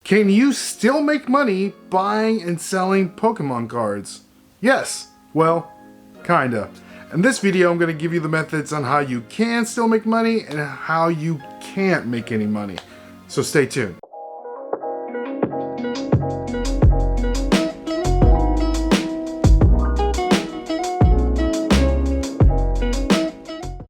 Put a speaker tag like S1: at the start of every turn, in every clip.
S1: Can you still make money buying and selling Pokemon cards? Yes, well, kinda. In this video, I'm going to give you the methods on how you can still make money and how you can't make any money. So stay tuned.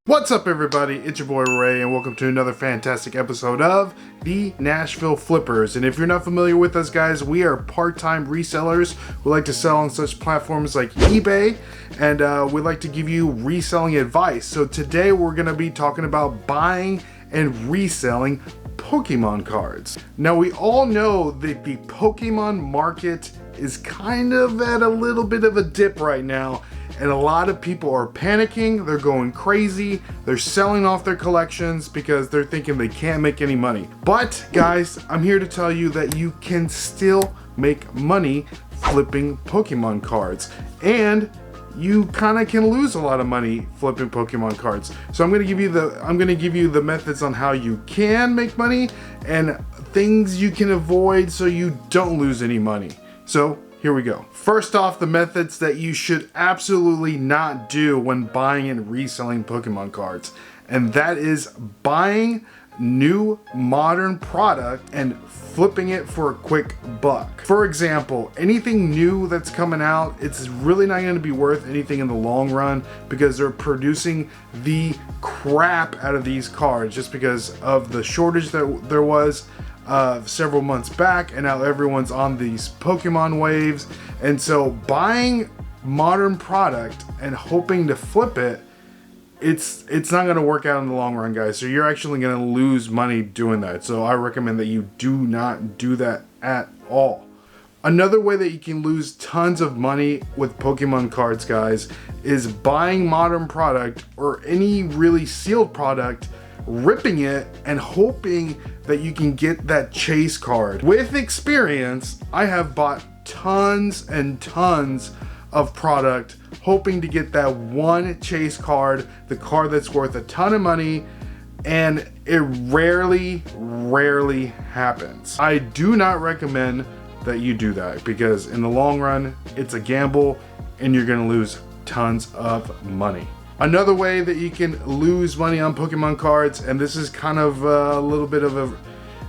S1: What's up everybody, it's your boy Ray and welcome to another fantastic episode of the Nashville Flippers. And if you're not familiar with us guys, we are part-time resellers who like to sell on such platforms like eBay, and we like to give you reselling advice. So today we're going to be talking about buying and reselling Pokemon cards. Now we all know that the Pokemon market is kind of at a little bit of a dip right now. And a lot of people are panicking, they're going crazy, they're selling off their collections because they're thinking they can't make any money. But guys, I'm here to tell you that you can still make money flipping Pokemon cards. And you kind of can lose a lot of money flipping Pokemon cards. So I'm going to give you the methods on how you can make money and things you can avoid so you don't lose any money. So here we go. First off, the methods that you should absolutely not do when buying and reselling Pokemon cards. And that is buying new modern product and flipping it for a quick buck. For example, anything new that's coming out, it's really not going to be worth anything in the long run because they're producing the crap out of these cards just because of the shortage that there was several months back, and now everyone's on these Pokemon waves. And so buying modern product and hoping to flip it, it's not going to work out in the long run, guys. So you're actually going to lose money doing that. So I recommend that you do not do that at all. Another way that you can lose tons of money with Pokemon cards, guys, is buying modern product or any really sealed product, ripping it and hoping that you can get that chase card. With experience, I have bought tons and tons of product hoping to get that one chase card, the card that's worth a ton of money, and it rarely happens. I do not recommend that you do that because in the long run, it's a gamble and you're gonna lose tons of money. Another way that you can lose money on Pokemon cards, and this is kind of a little bit of a,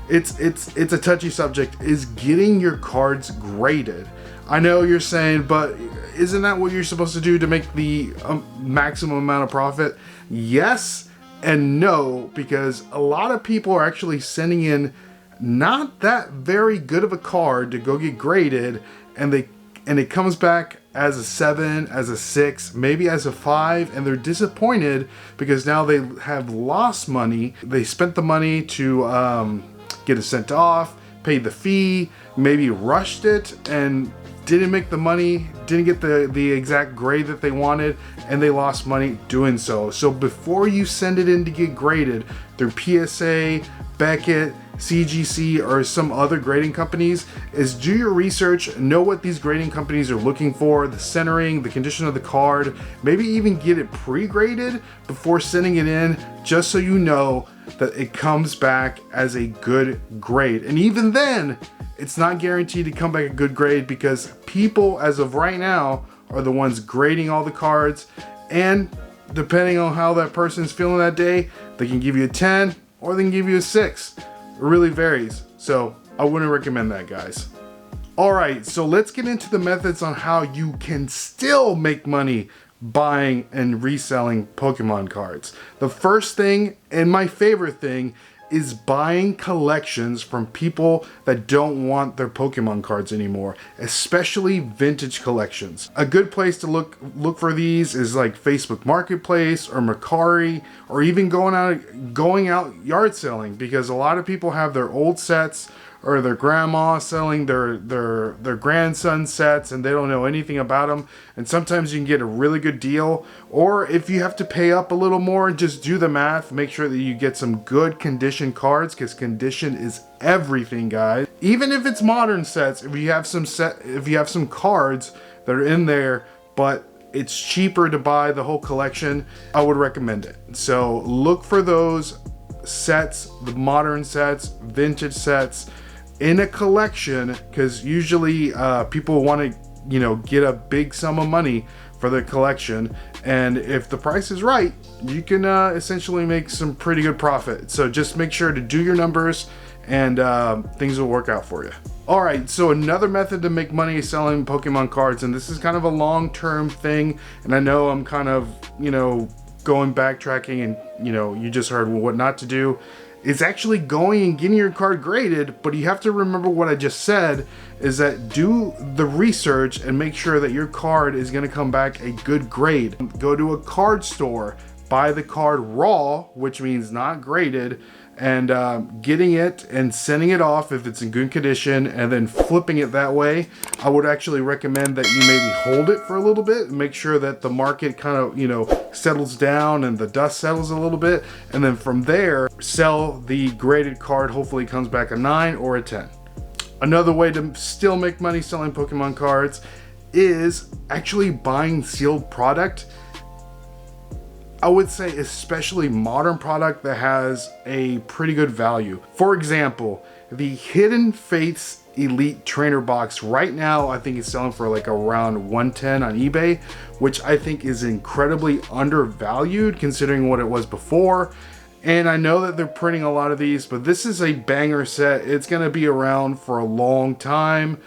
S1: it's a touchy subject, is getting your cards graded. I know you're saying, but isn't that what you're supposed to do to make the maximum amount of profit? Yes and no, because a lot of people are actually sending in not that very good of a card to go get graded, and it comes back as a 7, as a 6, maybe as a 5, and they're disappointed because now they have lost money. They spent the money to get it sent off, paid the fee, maybe rushed it and didn't make the money, didn't get the exact grade that they wanted, and they lost money doing so. So before you send it in to get graded through PSA, Beckett, CGC, or some other grading companies, is do your research, know what these grading companies are looking for, the centering, the condition of the card, maybe even get it pre-graded before sending it in, just so you know that it comes back as a good grade. And even then, it's not guaranteed to come back a good grade because people, as of right now, are the ones grading all the cards, and depending on how that person's feeling that day, they can give you a 10 or they can give you a 6. It really varies, so I wouldn't recommend that, guys. Alright, so let's get into the methods on how you can still make money buying and reselling Pokemon cards. The first thing, and my favorite thing, is buying collections from people that don't want their Pokemon cards anymore, especially vintage collections. A good place to look for these is like Facebook Marketplace or Mercari, or even going out yard selling, because a lot of people have their old sets or their grandma selling their grandson sets and they don't know anything about them, and sometimes you can get a really good deal. Or if you have to pay up a little more, just do the math, make sure that you get some good condition cards, because condition is everything, guys. Even if it's modern sets, if you have some cards that are in there but it's cheaper to buy the whole collection, I would recommend it. So look for those sets, the modern sets, vintage sets, in a collection, because usually people want to, you know, get a big sum of money for the collection, and if the price is right, you can essentially make some pretty good profit. So just make sure to do your numbers, and things will work out for you. All right, so another method to make money is selling Pokemon cards, and this is kind of a long-term thing, and I know I'm kind of, you know, going backtracking, and you know, you just heard what not to do. It's actually going and getting your card graded, but you have to remember what I just said, is that do the research and make sure that your card is going to come back a good grade. Go to a card store, buy the card raw, which means not graded, and getting it and sending it off if it's in good condition, and then flipping it that way. I would actually recommend that you maybe hold it for a little bit and make sure that the market kind of, you know, settles down and the dust settles a little bit, and then from there sell the graded card. Hopefully it comes back a 9 or a 10. Another way to still make money selling Pokemon cards is actually buying sealed product. I would say especially modern product that has a pretty good value. For example, the Hidden Fates Elite Trainer Box right now, I think it's selling for like around $110 on eBay, which I think is incredibly undervalued considering what it was before. And I know that they're printing a lot of these, but this is a banger set. It's going to be around for a long time.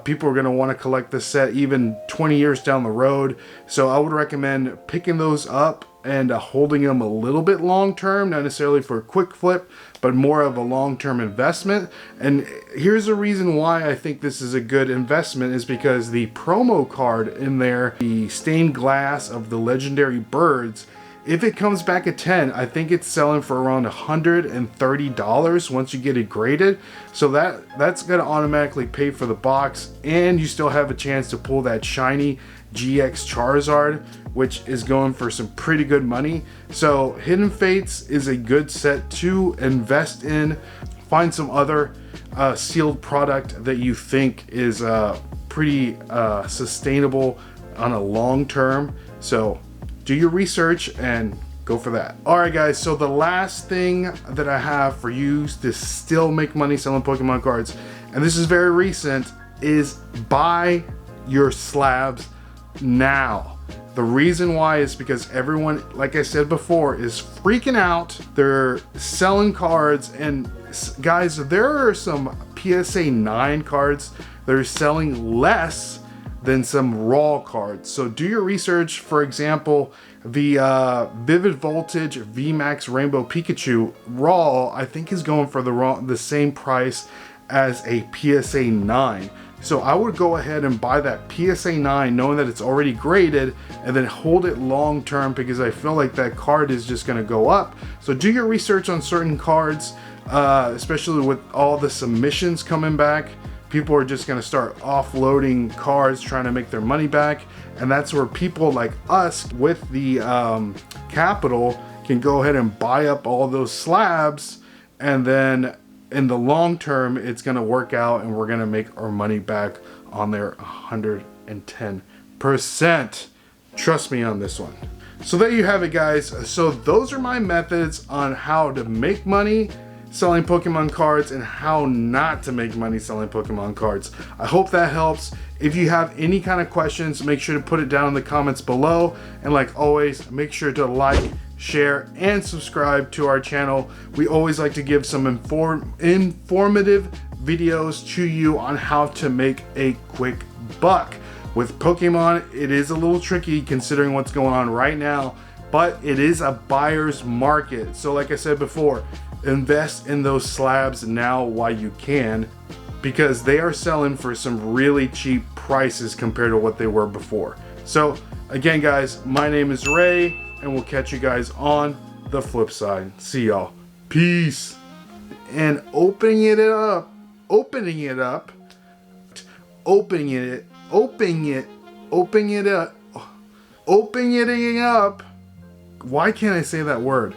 S1: People are going to want to collect this set even 20 years down the road. So I would recommend picking those up and holding them a little bit long term, not necessarily for a quick flip, but more of a long-term investment. And here's the reason why I think this is a good investment, is because the promo card in there, the stained glass of the legendary birds, if it comes back at 10, I think it's selling for around $130 once you get it graded. So that's going to automatically pay for the box, and you still have a chance to pull that shiny GX Charizard, which is going for some pretty good money. So Hidden Fates is a good set to invest in. Find some other sealed product that you think is pretty sustainable on a long term. So do your research and go for that. All right, guys, so the last thing that I have for you to still make money selling Pokemon cards, and this is very recent, is buy your slabs now. The reason why is because everyone, like I said before, is freaking out. They're selling cards, and guys, there are some PSA 9 cards that are selling less than some raw cards. So do your research. For example, the Vivid Voltage VMAX Rainbow Pikachu raw, I think is going for the same price as a PSA 9. So I would go ahead and buy that PSA 9 knowing that it's already graded, and then hold it long term, because I feel like that card is just going to go up. So do your research on certain cards, especially with all the submissions coming back. People are just going to start offloading cards, trying to make their money back, and that's where people like us with the capital can go ahead and buy up all those slabs, and then in the long term it's going to work out, and we're going to make our money back on their 110%. Trust me on this one. So there you have it, guys. So those are my methods on how to make money selling Pokemon cards and how not to make money selling Pokemon cards. I hope that helps. If you have any kind of questions, make sure to put it down in the comments below, and like always, make sure to like, share, and subscribe to our channel. We always like to give some informative videos to you on how to make a quick buck. With Pokemon, it is a little tricky considering what's going on right now, but it is a buyer's market. So like I said before, invest in those slabs now while you can, because they are selling for some really cheap prices compared to what they were before. So again, guys, my name is Ray, and we'll catch you guys on the flip side. See y'all. Peace. And opening it up. Why can't I say that word?